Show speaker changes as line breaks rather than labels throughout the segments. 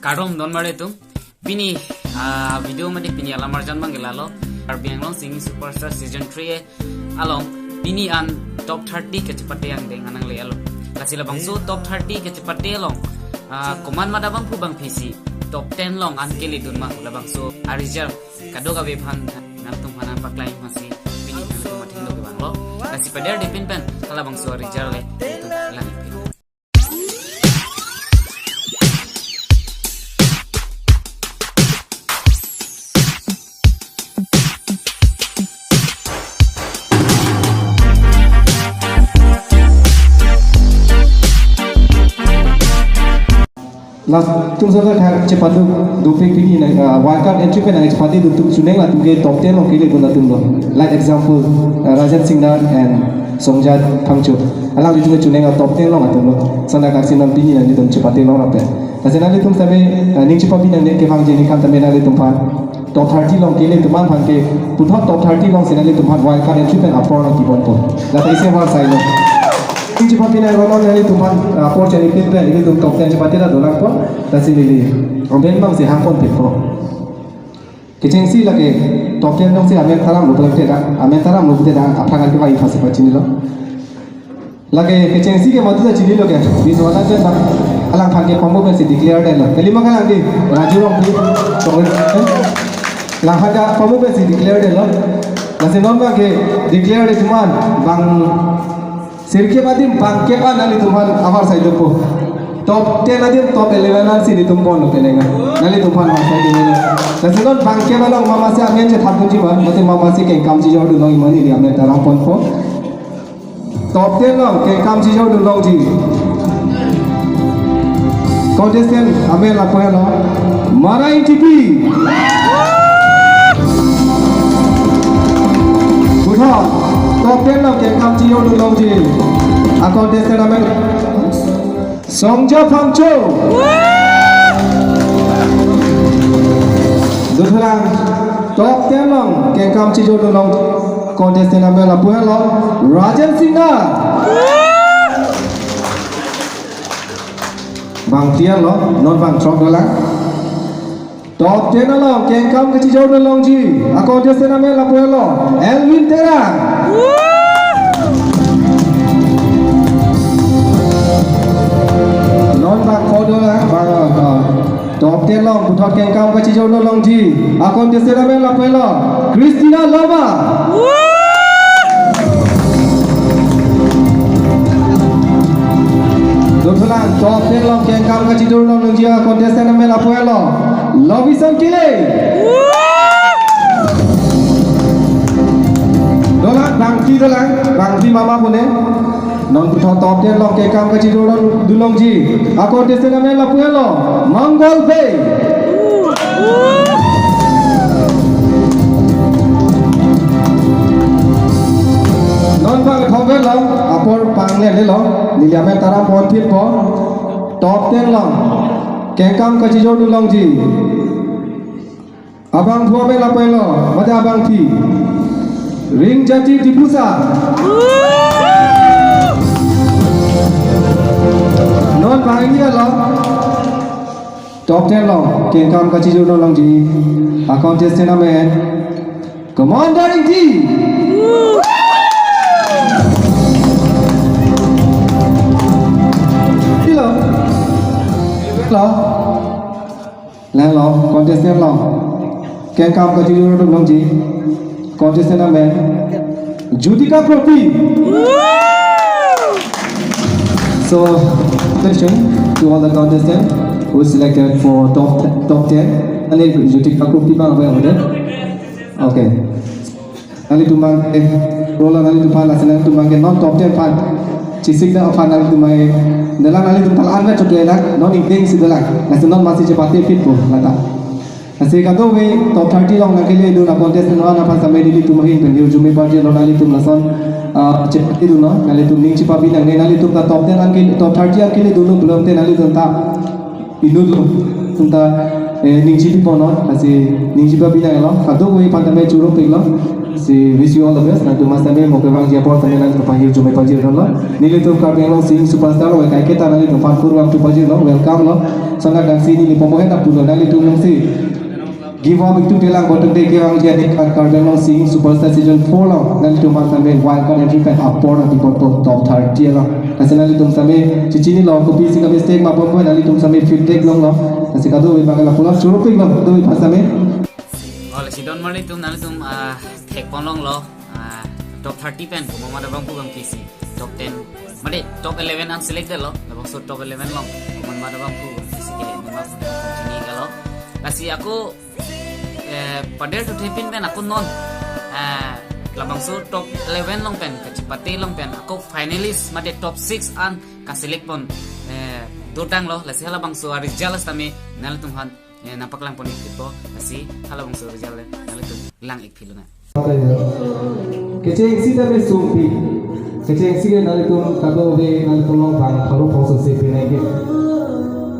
Karom don mare tu bini video mati bini alamar jan bangelalo RBN long singing superstar season 3 along bini an top 30 kecepatan yang dengan ang le along kasih labang so top 30 kecepatan along kuman madabang ku bang PC top 10 long an kili dun mah labang so arijar kado ka bepang nantung mana paklay masih bini nantung mating lo bang lo kasih pada dipin pen labang so arijar le itu lang pin.
Last tung saja cepat tu duplik pini wildcard entry pen cepat tu tung suneng lah tunggu top 10 orang kili guna tunggu. Like example Rajan Singh and Songjat Pangcho. Alang di tunggu suneng top 10 orang tunggu. Sana kasi nam pini nanti tung cepat orang apa. Kasi nanti tung sampai ning cepat pini nanti kefang jadi kan sampai nanti tung top 30 orang kili tuman pangke putar top 30 orang senali tuman wildcard entry pen upor nanti pun. Lalu isi war saya. Ini cepat pindah kalau nanti tuhan apor cari pindah ini tuh top 10 cepat tidak dolar pun kasih lili. Orang bang sih hampon teko. Kecengsi lagi top 10 dong sih amer taram lupa lagi dah apa kan kita infasi pacini lo. Lagi kecengsi ke matu cili lo kan. Di sana je tak alang pakai combo kan sih declare dah lo. Kelima kan lagi raju orang beli. Lang pakai combo kan sih declare dah lo. Nasi non bang ke declare dah cuma bang Sirke badim bangke pa nali tuman amar side ko top 10 adim top 11 al sini tumpon lo kelenga nali tuman ma side ni nasingon bangke ba long mama se amen je thapun ji ba mate mama se ke kam ji jodu long mani ri amen taram pon ko top 10 long ke kam ji jodu long ji contestant amen la ko lo mara ITP Budha top 10 long ke kam ji jodu long ji Akau desa nama Songja Pangcho. Dulang top 10 long kengkam cijo long kontestan nama lapuan lo Rajan Singh. Bang Tian lo non bang Trok dolang. Top 10 long kengkam cijo long ji. Akau desa nama lapuan lo Elvin Terang. Non bang kodo lah top 10 long putar kengkam kaci jauh long ji akon desera mela pela Christina Lava Dotulan top 10 long kengkam kaci jauh long ji akon desera mela pela Lovison Kile dolan bangti mama pune non putar top 10 long kengkam kaci jauh long ji akon desera mela pela Manggol Bay non bang thongel long apor pangle le long niliame taram pon phit po top 10 long kengkam kaci jauh long ji abang thua me la pelo mate abang thi ring jati dipusa non bang ini long top 10 long kengkam kaci jauh long ji akon destina me commander in chief Lang lo contestant lo kengkam kaci jauh long ji contestant name Judika Propi so attention to all the contestants who selected for top 10 and then Judika Propi bang apa yang ada okay ali tumang roller ali tumang lasanan tumang ke non top 10 fan cisik dah fan ali tumang dalam ali tumang anna chotlelak non evening sidalak nasional masih cepatnya fit po lata Asik kado we top 30 long nakile do na contest no na pa sampai dili tumahin kan yu jume party no nali tum nason cepat itu no nali tum ning cipa binang nali tum ka top 10 angkil top 30 angkile do no belum te nali tum ta inu do tum ta ning cipi pono asik ning cipa binang lo kado we pa tamai churo pe lo si wish you all the best. Nanti mas kami mau ke bang Japor kami nanti pahir cuma pajir lo. Nili tu kami long sing superstar lo. Kai kita nanti tu fan kurang tu pajir lo. Welcome lo. Sangat dan sini ni pemohon tak tu lo. Nanti tu long si give up itu telang bottom day ke bang jadi kami long sing superstar season 4 lo. Nanti tu mas kami wild card entry pen upor nanti bottom top 30 lo. Nanti nanti tu kami cici ni lo. Kopi si kami stake ma pemohon nanti tu kami feedback lo. Nanti kado bang kami pulang suruh ping lo. Tu pas kami.
Oleh si Don Mari tum nali tum tek ponlong lo top 30 pen ko mama bang pugam kisi top 10 made top 11 ang select lo labang so top 11 long mama bang pugam kisi ke ni mas continue galo kasi ako pader to tipin pen ako non labang so top 11 long pen kacipati long pen ako finalist made top 6 ang ka select pon dotang lo lasi labang so result tami nali tum han nampak lang pun ikut kasi kalau bangsa berjalan lalu tu lang ikut na.
Kecing si tapi sumpi, kecing si kan lalu tu kado be lalu tu long bang paru proses sepenuhnya ke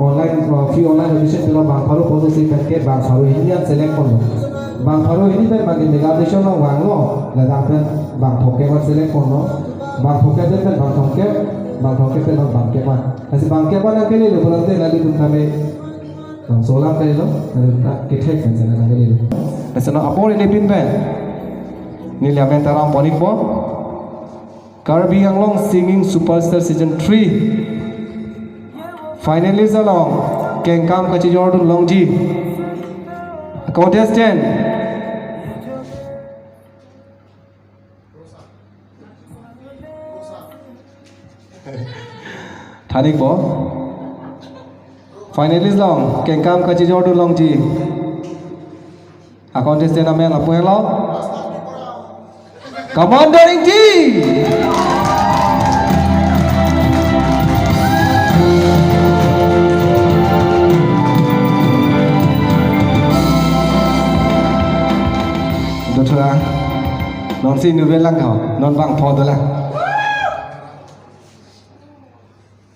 online free online audition tu long bang paru proses sepenuhnya ke bang paru ini yang select pun bang paru ini pen bagi negara long bang lo, lalu pen bang thoke wan select pun lo, bang thoke tu pen bang thoke pen bang kewan, kasi bang kewan yang kini lo pulang tu lalu tu kami solam kali lo, nak ketek kan sana kali lo. Nasana apor ini pin pen, ni lihat mentarang ponik bo. Karbi Anglong Singing Superstar Season 3 finalist along Kengkam Kaci Jordan Longji contestant Thanik bo. Finalist long Kengkam Kaci Jordan Longji a contestant namanya apa lo Commander Inji Dokter non si nuvel lang kau non bang pho tu lah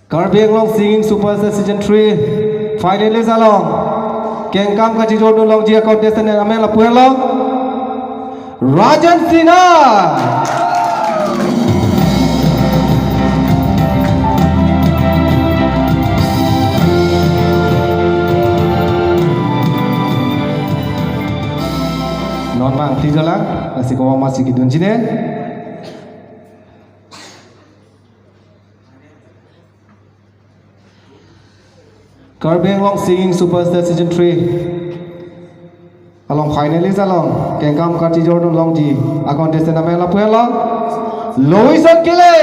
Karbi Anglong Singing Superstar Season 3 finalist along Kengkam Kaci Jordan Longji a contestant namanya apa lo Rajan Sina non bang tiga lah masih kau masih kidun sini Karbi Anglong Singing Superstar Season 3 along finalist along Kengkam Kaci Jordan Longji a contestant namanya apa lo Louis Kile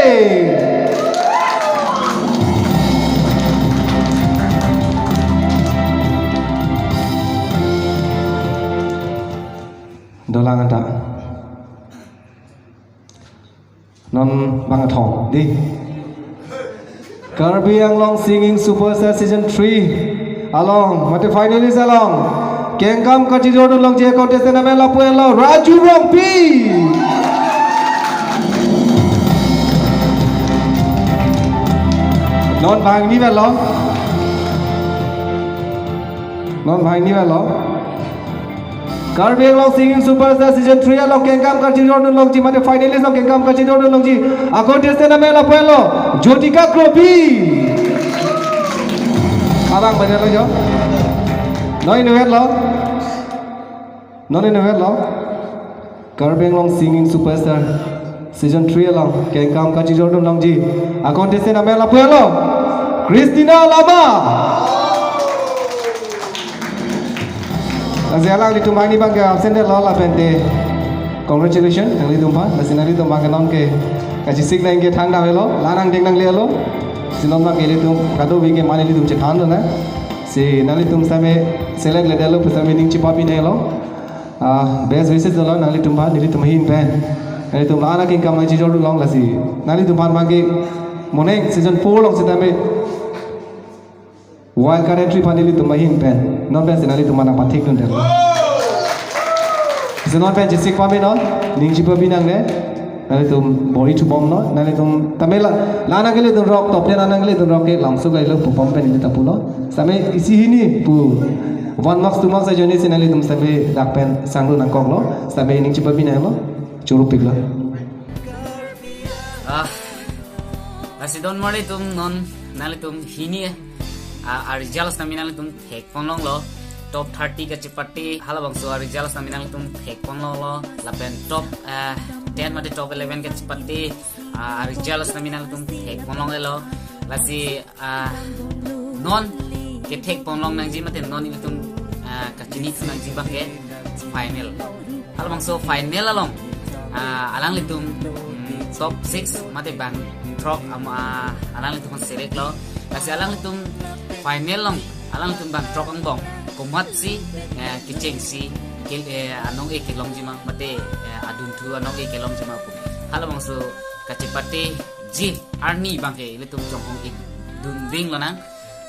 dolangan tak non banget hong di Karbi Anglong Singing Superstar Season 3 along mate finalist along Kengkam Kaci Jordan Longji contestant namanya apa lo Raju Rompi non bang ni lo non bang ni lo Karbi Anglong Singing Superstar Season 3 along Kengkam Kaci Jordan Longji mate finalist along Kengkam Kaci Jordan Longji a contestant namanya apa lo Jotika Kropi abang benar lo jo Noi nuet lo Karbi Anglong Singing Superstar Season 3 along Kengkam Kaci Jordan Longji a contestant namanya apa lo Christina Lama Azialang ditumbang ni bang ke absen lo la pente congratulations nang litumpa nasinali tumbang ke non ke kaci sik nang ke thang da lo lanang ding nang le lo sinon bang ke litum kado bi ke mane litum che than na si nali tum same select le dalo pusame ning chi papi ne lo best wishes lo nang litumpa ni litum hin pen nali tum ana king kam chi jordu long la si nali tum pan bang ke monek season 4 long setame wild card entry panili tum hin pen non pen senali tum mana pathik nun delo senon pen jisik pame no ning chi papi nang le nali tum bori chu bom no nali tum tamela lana ke le tum rock top le lana ke le tum rock ke langso ga lo pom pen ni tapulo same isi hini pu 1 marks 2 marks a joni senali tum same dak pen sangru nang kong lo same ning chi papi nang lo Curup pigla.
Lasi don mari tum non nali tum hini results nami nali tum thek ponlong lo top 30 ka chipati halabang so results nami nali tum thek ponlong lo lapen top 10 mate top 11 ka chipati results nami nali tum thek ponlong lo lasi non ke thek ponlong nang ji mate non ini tum ka chini nang ji ba ke final halabang so final along alang litum top 6 mate bang drop alang litum select lo kasi alang litum final long alang litum bang drop ang bong kumat si kiceng si anong kilong jima mate adun tu anong kilong jima pu halabang so kacipate ji arni bang ke litum jongkong dun ding lo nang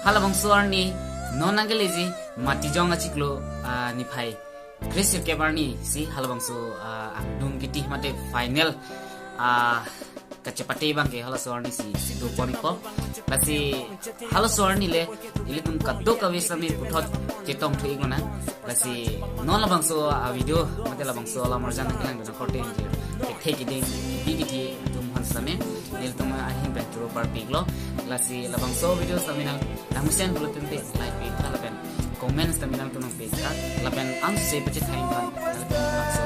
halabang so arni non angeleji mati jong achiklo ni phai Chris Kebarni si halabang so dun kiti mate final kacepate bang ke hala sorni si sidu poniko lasi hala sorni le ilitum kaddo kawi sami puthot jetong thik lona lasi non labang so video mate labang so la marjan kelang na korte je thek ide bigiti tum han same ilitum ahim betro par piglo lasi labang so video saminal namusen bulutin te like pe lapen comments taminal tum pe ka lapen am se pece thain kan lapen so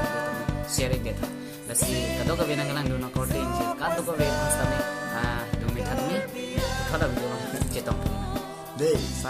share it lasi kado ka benang lang dun korte je kado ka be same dumi thadmi khada video chetong de sa